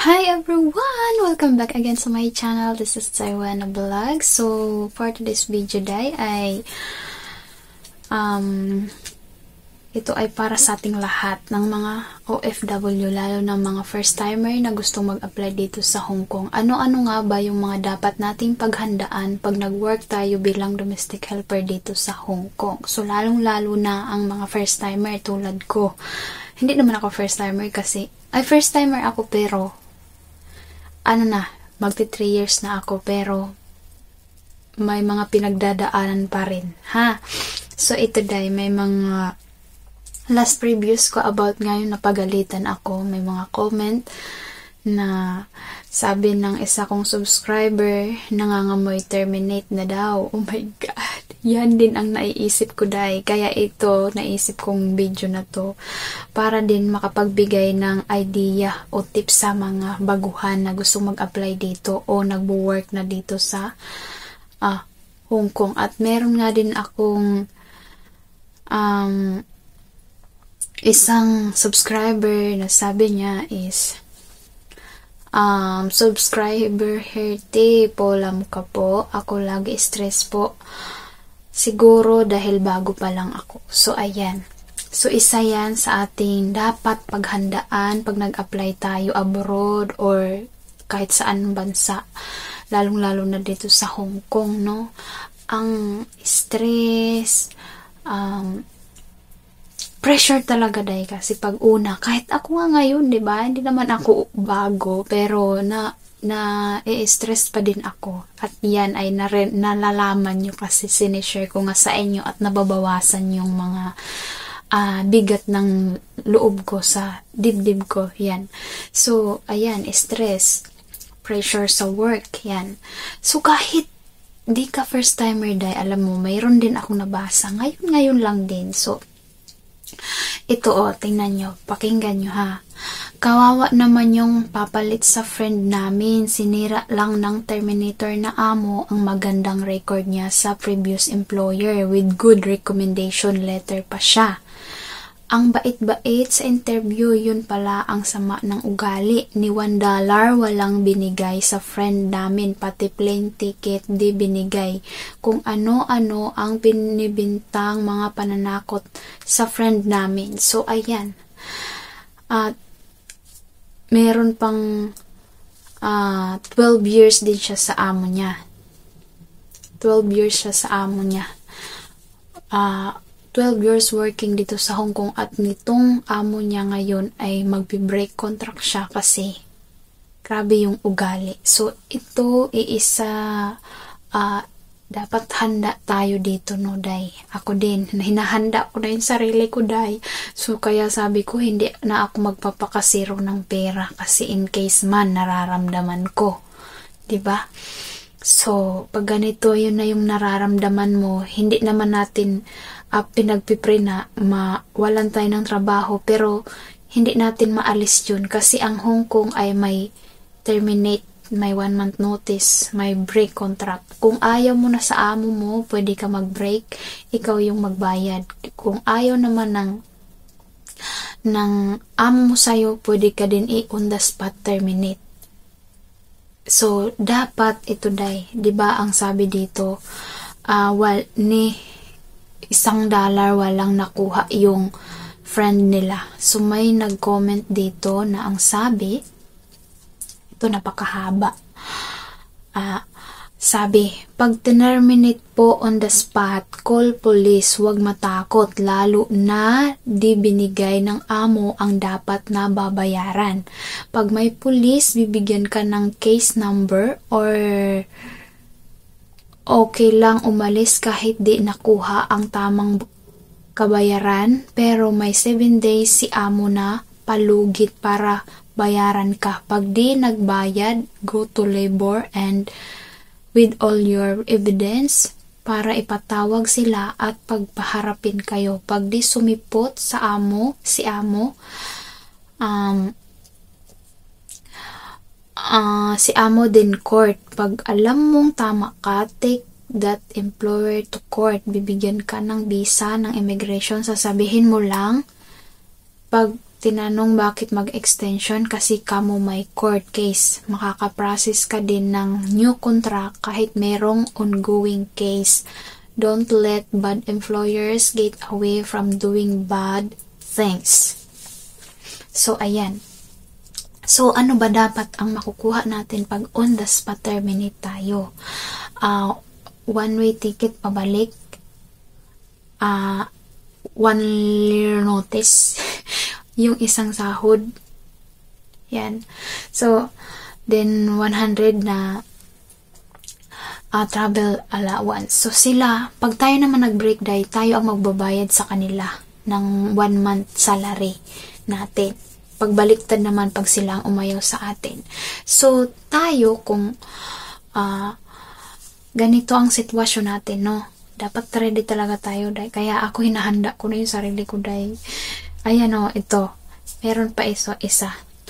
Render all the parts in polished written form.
Hi everyone! Welcome back again to my channel. This is Taiwan Vlog. So, for today's video ay ito ay para sa ating lahat ng mga OFW, lalo ng mga first timer na gustong mag-apply dito sa Hong Kong. Ano-ano nga ba yung mga dapat nating paghandaan pag nag-work tayo bilang domestic helper dito sa Hong Kong? So, lalong-lalo na ang mga first timer tulad ko. Hindi naman ako first timer kasi, first timer ako pero magti 3 years na ako pero may mga pinagdadaanan pa rin, ha? So, ito may mga last previews ko about ngayon napagalitan ako. May mga comment na sabi ng isa kong subscriber, nangangamoy terminate na daw. Oh my God! Yan din ang naiisip ko kaya ito, naisip kong video na to para din makapagbigay ng idea o tips sa mga baguhan na gusto mag-apply dito o nagbo-work na dito sa Hong Kong. At meron nga din akong isang subscriber na sabi niya is subscriber Herty po lang ka po, ako lagi stress po. Siguro dahil bago pa lang ako. So, ayan. So, isa yan sa ating dapat paghandaan pag nag-apply tayo abroad or kahit saan bansa. Lalong-lalo na dito sa Hong Kong, no? Ang stress, pressure talaga kasi pag una. Kahit ako nga ngayon, diba? Hindi naman ako bago, pero na-stress pa din ako. At yan ay nalalaman nyo kasi sinishare ko nga sa inyo at nababawasan yung mga bigat ng loob ko sa dibdib ko. Yan. So, ayan, stress, pressure sa work, yan. So, kahit di ka first timer alam mo, mayroon din akong nabasa. Ngayon lang din. So, ito tingnan nyo, pakinggan nyo ha. Kawawa naman yung papalit sa friend namin. Sinira lang ng Terminator na amo ang magandang record niya sa previous employer with good recommendation letter pa siya. Ang bait-bait sa interview, yun pala ang sama ng ugali. Ni $1 walang binigay sa friend namin, pati plane ticket di binigay. Kung ano-ano ang binibintang mga pananakot sa friend namin. So, ayan. Meron pang 12 years din siya sa amo niya. 12 years siya sa amo niya. 12 years working dito sa Hong Kong at nitong amo niya ngayon ay magbi-break contract siya kasi grabe yung ugali. So, ito iisa dapat handa tayo dito, no, Ako din, hinahanda ko na yung sarili ko, So, kaya sabi ko, hindi na ako magpapakasiro ng pera kasi in case man, nararamdaman ko. Diba? So, pag ganito, yun na yung nararamdaman mo, hindi naman natin pinagpipre na mawalan tayo ng trabaho, pero hindi natin maalis yun kasi ang Hong Kong ay may terminate, may 1 month notice, may break contract. Kung ayaw mo na sa amo mo, pwede ka mag-break, ikaw yung magbayad. Kung ayaw naman ng amo mo sa'yo, pwede ka din on the spot terminate. So, dapat ito diba ang sabi dito, ni $1 walang nakuha yung friend nila. So, may nag-comment dito na ang sabi, ito napakahaba. Sabi, pag terminate po on the spot, call police, huwag matakot, lalo na di binigay ng amo ang dapat na babayaran. Pag may police, bibigyan ka ng case number or okay lang umalis kahit di nakuha ang tamang kabayaran, pero may 7 days si amo na palugit para bayaran ka. Pag di nagbayad, go to labor and with all your evidence para ipatawag sila at pagpaharapin kayo. Pag di sumipot sa amo, si amo din court. Pag alam mong tama ka, take that employer to court. Bibigyan ka ng visa ng immigration. Sasabihin mo lang, pag tinanong bakit mag-extension kasi kamo may court case. Makaka-process ka din ng new contract kahit merong ongoing case. Don't let bad employers get away from doing bad things. So, ayan. So, ano ba dapat ang makukuha natin pag on the spot terminate tayo? One-way ticket pabalik. 1 year notice. Yung isang sahod. Yan. So, then 100 na travel allowance. So, sila, pag tayo naman nag-break day, tayo ang magbabayad sa kanila ng 1 month salary natin. Pagbaliktad naman pag sila ang umayaw sa atin. So, tayo kung ganito ang sitwasyon natin, no? Dapat ready talaga tayo, day. Kaya ako hinahanda ko na yung sarili ko, day. Ayan o, ito. Meron pa isa.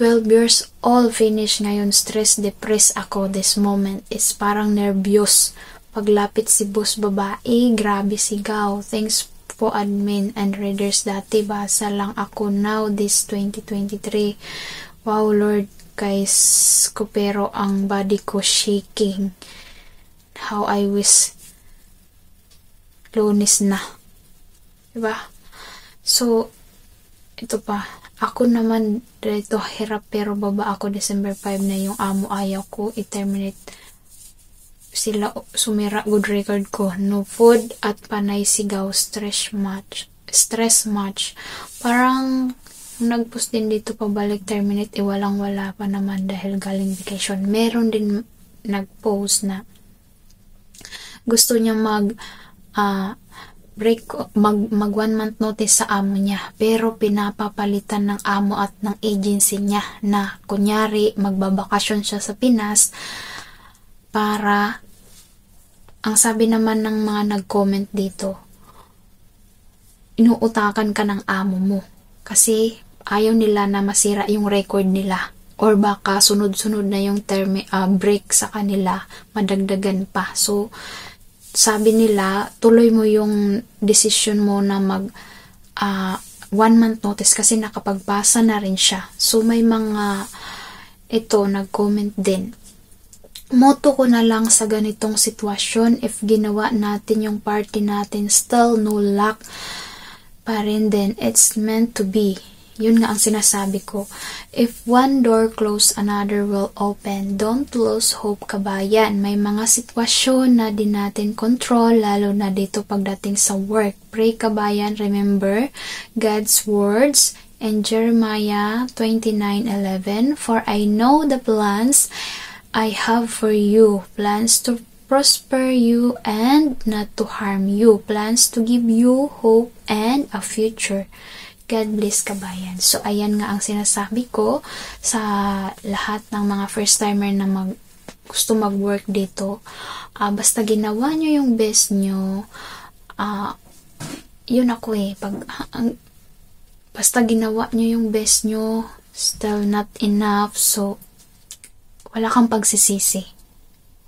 12 years old, finish ngayon. Stress, depressed ako this moment. Is parang nervyos. Paglapit si boss babae, grabe sigaw. Thanks po admin and readers dati. Basa lang ako now this 2023. Wow, Lord, guys ko pero ang body ko shaking. How I wish Lunes na. Diba? So, ito pa. Ako naman dito hirap pero baba ako December 5 na yung amo ayaw ko i-terminate. Sila sumira good record ko. No food at panay sigaw. Stress match. Parang nag-post din dito pabalik terminate walang wala pa naman dahil galing vacation. Meron din nag-post na gusto niya mag 1 month notice sa amo niya pero pinapapalitan ng amo at ng agency niya na kunyari magbabakasyon siya sa Pinas para ang sabi naman ng mga nag-comment dito inuutakan ka ng amo mo kasi ayaw nila na masira yung record nila or baka sunod-sunod na yung break sa kanila madagdagan pa. So sabi nila, tuloy mo yung decision mo na mag 1 month notice kasi nakapagpasa na rin siya. So, may mga nag-comment din. Motto ko na lang sa ganitong sitwasyon, if ginawa natin yung party natin, still no luck pa rin din. It's meant to be. Yun nga ang sinasabi ko. If one door close, another will open. Don't lose hope, kabayan. May mga sitwasyon na di natin control, lalo na dito pagdating sa work. Pray, kabayan. Remember God's words in Jeremiah 29:11. For I know the plans I have for you. Plans to prosper you and not to harm you. Plans to give you hope and a future. God bless, kabayan. So, ayan nga ang sinasabi ko sa lahat ng mga first-timer na gusto mag-work dito. Basta ginawa nyo yung best nyo, yun ako basta ginawa nyo yung best nyo, still not enough, so, wala kang pagsisisi.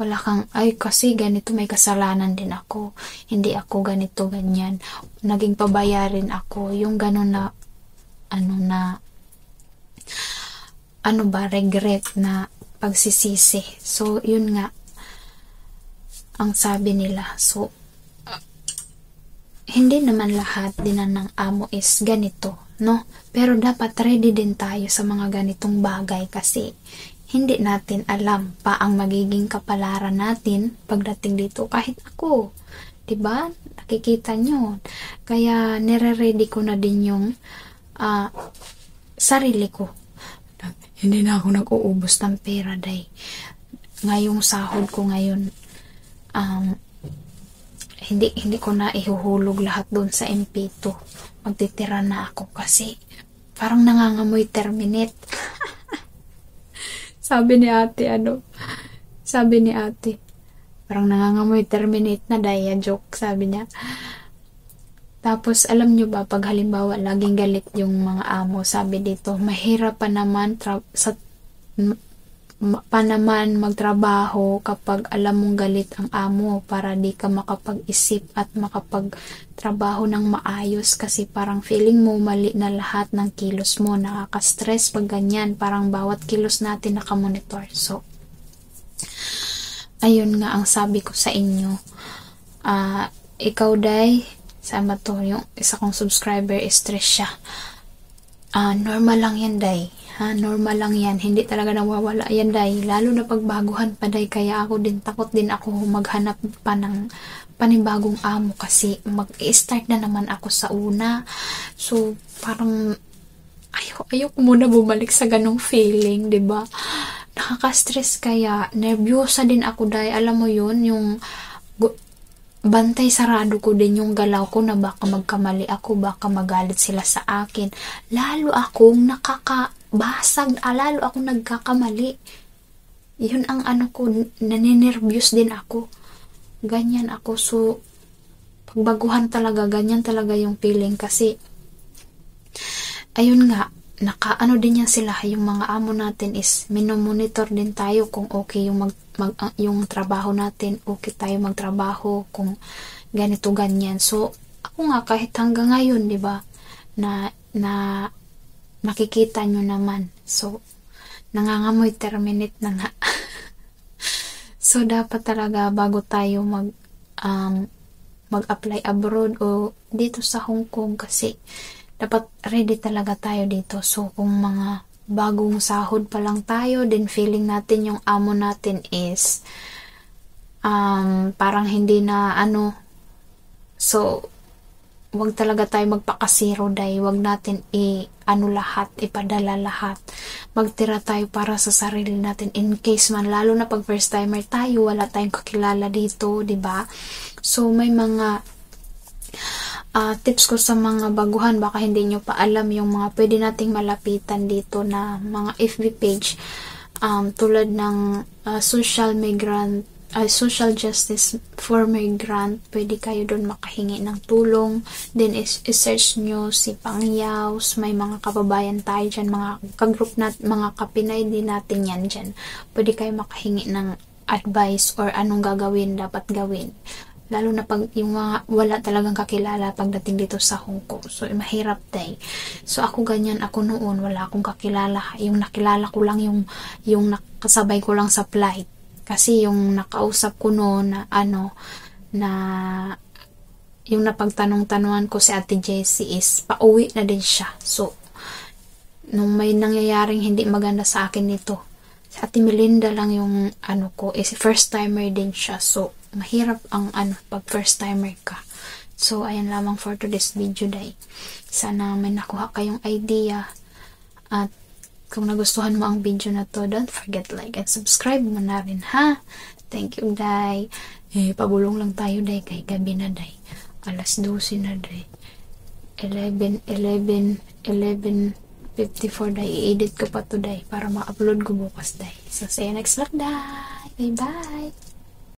Wala kang, kasi ganito may kasalanan din ako. Hindi ako ganito, ganyan. Naging pabayarin ako. Yung gano'n na, regret na pagsisisi. So, yun nga, ang sabi nila. So, hindi naman lahat din ng amo is ganito, no? Pero dapat ready din tayo sa mga ganitong bagay kasi hindi natin alam pa ang magiging kapalaran natin pagdating dito. Kahit ako, diba? Nakikita nyo. Kaya, nire-ready ko na din yung sarili ko. Hindi na ako nag-uubos ng pera, day. Ngayong sahod ko ngayon, hindi ko na ihuhulog lahat doon sa MP2. Magtitira na ako kasi parang nangangamoy terminate. Sabi ni ate, parang nangangamoy terminate na daya, joke, sabi niya. Tapos, alam nyo ba, pag halimbawa, laging galit yung mga amo, sabi dito, mahirap pa naman pa naman magtrabaho kapag alam mong galit ang amo para di ka makapag-isip at makapagtrabaho ng maayos kasi parang feeling mo mali na lahat ng kilos mo. Nakaka-stress pag ganyan. Parang bawat kilos natin nakamonitor. So, ayun nga ang sabi ko sa inyo. Ikaw, Day, sama to, yung isa kong subscriber, stress siya. Normal lang yan, Day. Normal lang yan. Hindi talaga nawawala yan, Day. Lalo na pagbaguhan pa, Day. Kaya ako din, takot din ako maghanap pa ng panibagong amo kasi mag-start na naman ako sa una. So, parang ayoko muna bumalik sa ganong feeling, 'di ba? Nakaka-stress kaya. Nervyosa din ako, Day. Alam mo yun, yung bantay sarado ko din yung galaw ko na baka magkamali ako, baka magalit sila sa akin. Lalo akong nakakabasag, lalo akong nagkakamali. Yun ang ko, naninervyos din ako. Ganyan ako. So, pagbaguhan talaga, ganyan talaga yung feeling kasi, ayun nga, din yan sila, yung mga amo natin is minomonitor din tayo kung okay yung yung trabaho natin, okay tayo magtrabaho kung ganito ganyan. So ako nga kahit hanggang ngayon, 'di ba, na makikita nyo naman. So nangangamoy terminate na nga. So dapat talaga bago tayo mag-apply abroad o dito sa Hong Kong kasi dapat ready talaga tayo dito. So, kung mga bagong sahod pa lang tayo, then feeling natin yung amo natin is parang hindi na so, wag talaga tayo magpakasiro, Day. Wag natin lahat, ipadala lahat. Magtira tayo para sa sarili natin in case man, lalo na pag first timer tayo, wala tayong kakilala dito, 'di ba? So, may mga tips ko sa mga baguhan, baka hindi nyo pa alam yung mga pwede nating malapitan dito na mga FB page, tulad ng social justice for migrant. Pwede kayo doon makahingi ng tulong. Then search nyo si Pangyaws, may mga kababayan tayo dyan, mga kagroup mga kapinay din natin yan dyan. Pwede kayo makahingi ng advice or anong dapat gawin. Lalo na pag yung mga wala talagang kakilala pagdating dito sa Hong Kong. So, mahirap, Day. So, ako ganyan, ako noon, wala akong kakilala. Yung nakilala ko lang yung nakasabay ko lang sa flight. Kasi yung nakausap ko noon na yung napagtanong-tanungan ko si Ate Jessie is pauwi na din siya. So, nung may nangyayaring hindi maganda sa akin nito, si Ate Melinda lang yung ko, is first timer din siya. So, mahirap ang pag first timer ka. So, ayan lamang for today's video, Day. Sana may nakuha kayong idea. At kung nagustuhan mo ang video na to, don't forget like and subscribe mo na rin, ha? Thank you, Day. Pabulong lang tayo, Day, kay gabi na, Day. 12:00 na, Day. 11:54, Day. I-edit ko pa to, Day, para ma-upload ko bukas, Day. So, see you next vlog, Day. Bye-bye.